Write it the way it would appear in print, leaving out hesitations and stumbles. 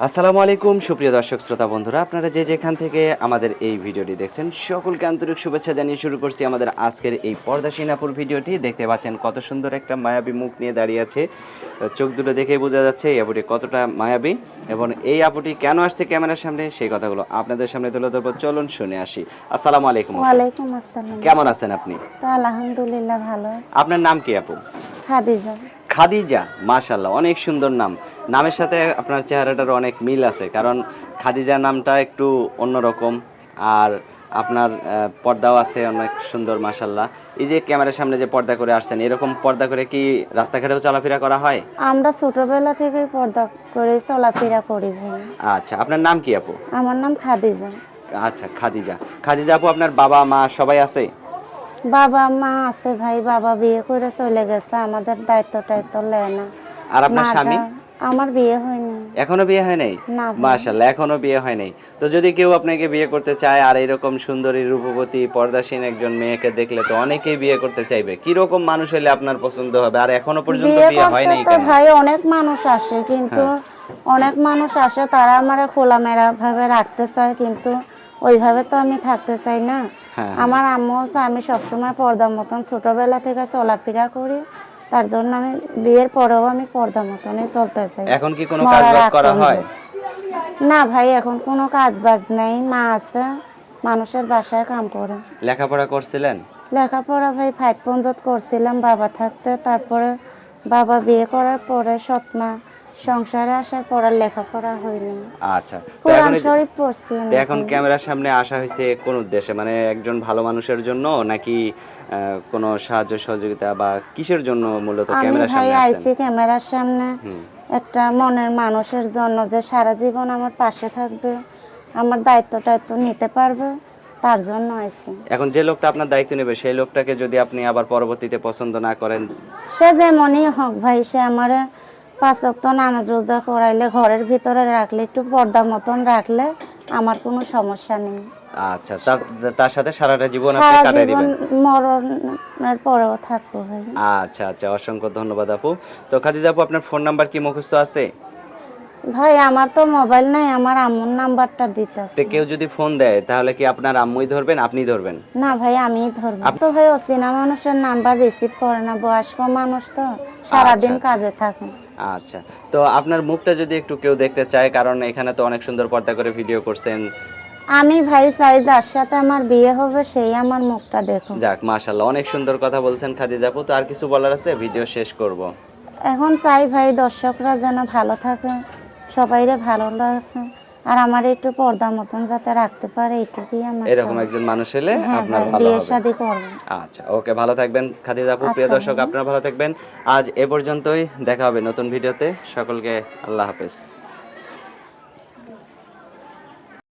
আসসালামু আলাইকুম সুপ্রিয় দর্শক শ্রোতা বন্ধুরা, আপনারা যে যেখান থেকে আমাদের এই ভিডিওটি দেখছেন সকলকে আন্তরিক শুভেচ্ছা জানিয়ে শুরু করছি আমাদের আজকের এই পর্দাসীন আপুর ভিডিওটি। দেখতে পাচ্ছেন কত সুন্দর একটা মায়াবী মুখ নিয়ে দাঁড়িয়ে আছে। চোখ দুটো দেখেই বোঝা যাচ্ছে এই আপুটি কতটা মায়াবী, এবং এই আপুটি কেন আসছে ক্যামেরার সামনে সেই কথাগুলো আপনাদের সামনে তুলে ধরবো। চলুন শুনে আসি। আসসালামু আলাইকুম আপু, ওয়ালাইকুম আসসালাম। কেমন আছেন আপনি? তো আলহামদুলিল্লাহ ভালো আছি। আপনার নাম কি আপু? খাদিজা। খাদিজা, মাশাআল্লাহ, অনেক সুন্দর নাম। নামের সাথে আপনার চেহারাটার অনেক মিল আছে, কারণ খাদিজা নামটা একটু অন্যরকম। আর আপনার পর্দাও আছে অনেক সুন্দর, মাশাআল্লাহ। এই যে ক্যামেরার সামনে যে পর্দা করে আসছেন, এরকম পর্দা করে কি রাস্তাঘাটেও চলাফেরা করা হয়? আমরা ছোটবেলা থেকেই পর্দা করে চলাফেরা করি ভাই। আচ্ছা, আপনার নাম কি আপু? আমার নাম খাদিজা। আচ্ছা, খাদিজা। খাদিজা আপু, আপনার বাবা মা সবাই আছে? বাবা মা আছে ভাই, বাবা বিয়ে করে চলে গেছে, আমাদের দায়িত্ব টাইত্ব নেয় না। আর আপনার স্বামী? আমার বিয়ে হয়নি। এখনো বিয়ে হয় নাই? না ভাই। মাশাআল্লাহ, এখনো বিয়ে হয় নাই। তো যদি কেউ আপনাকে বিয়ে করতে চায়, আর এরকম সুন্দরী রূপবতী পর্দাসীন একজন মেয়েকে দেখলে তো অনেকেই বিয়ে করতে চাইবে, কি রকম মানুষ হলে আপনার পছন্দ হবে? আর এখনো পর্যন্ত বিয়ে বিয়ে হয় করতে নাই তো কেন? ভাই অনেক মানুষ আসে, কিন্তু হ্যাঁ। অনেক মানুষ আসে, তারা আমার খোলামেলা ভাবে রাখতে চায়, কিন্তু ওইভাবে তো আমি থাকতে চাই না। হ্যাঁ, আমার আম্মু হচ্ছে আমি সবসময় পর্দা মতন ছোটবেলা থেকে চলাফেরা করি, তার জন্য আমি বিয়ের পরেও আমি পর্দা মতনই চলতে চাই। এখন কি কোনো কাজ মরার বাজ আগ করা হয়? পর্যন্ত। না ভাই, এখন কোনো কাজ বাজ নেই, মা আছে, মানুষের বাসায় কাম করে। লেখাপড়া করছিলেন? লেখাপড়া ভাই 5 পর্যন্ত করছিলাম বাবা থাকতে, তারপরে বাবা বিয়ে করার পরে সৎমা সংসারে আসার পর আর লেখাপড়া হয়নি। আচ্ছা, তো কোরআন এখন শরীফ পড়ছি তো আমি এখন ভাই। ক্যামেরার সামনে আসা হয়েছে কোন উদ্দেশ্যে? মানে একজন ভালো মানুষের জন্য, নাকি কোনো সাহায্য সহযোগিতা, বা কিসের জন্য মূলত আমি ক্যামেরার ভাই সামনে আসছেন? আইছি ক্যামেরার সামনে হুম। একটা মনের মানুষের জন্য, যে সারা জীবন আমার পাশে থাকবে, আমার দায়িত্ব টায়িত্ব নিতে পারবে, তার জন্য আইছি। এখন যে লোকটা আপনার দায়িত্ব নেবে সেই লোকটাকে যদি আপনি আবার পরবর্তীতে পছন্দ না করেন? সে যেমনই হোক ভাই, সে আমার 5 ওয়াক্ত নামাজ রোজা করাইলে, ঘরের ভিতরে রাখলে, একটু পর্দা মতন রাখলে আমার কোনো সমস্যা নেই। আচ্ছা, তার তার সাথে সারাটা জীবন আপনি সারা কাটাই জীবন দিবেন? মরণের পরেও থাকবো ভাই। আচ্ছা আচ্ছা, অসংখ্য ধন্যবাদ আপু। তো খাদিজা আপু, আপনার ফোন নাম্বার কি মুখস্থ আছে? ভাই আমার তো মোবাইল নাই, আমার আম্মুর নাম্বারটা তো দিতেছে। কেউ যদি ফোন দেয় তাহলে কি আপনার আম্মুই ধরবেন, আপনিই ধরবেন? না ভাই, আমিই ধরবো। তো ভাই অচেনা মানুষের নাম্বার রিসিভ করে না, বয়স্ক মানুষ তো আচ্ছা সারাদিন আচ্ছা কাজে থাকে। আচ্ছা। তো আপনার মুখটা যদি একটু কেউ দেখতে চায়, কারণ এখানে তো অনেক সুন্দর পর্দা করে ভিডিও করছেন। আমি ভাই চাই যার সাথে আমার বিয়ে হবে সেই আমার মুখটা দেখুক। যাক, মাশাআল্লাহ, অনেক সুন্দর কথা বলছেন খাদিজা আপু। তো আর কিছু বলার আছে? ভিডিও শেষ করব। এখন চাই ভাই দর্শকরা যেন ভালো থাকে, সবাইরে ভালো রাখে, আর আমার একটু পর্দা মতন যাতে রাখতে পারে, এইটুকুই আমার এরকম চাওয়া। একজন মানুষ এলে হ্যাঁ আপনার ভাই, ভালো বিয়ে হবে। শাদী করবো। আচ্ছা, ওকে, ভালো থাকবেন খাদিজা আপু। প্রিয় আচ্ছা দর্শক, ভাই। আপনারা ভালো থাকবেন। আজ এ পর্যন্তই, দেখা হবে নতুন ভিডিওতে। সকলকে আল্লাহ হাফেজ।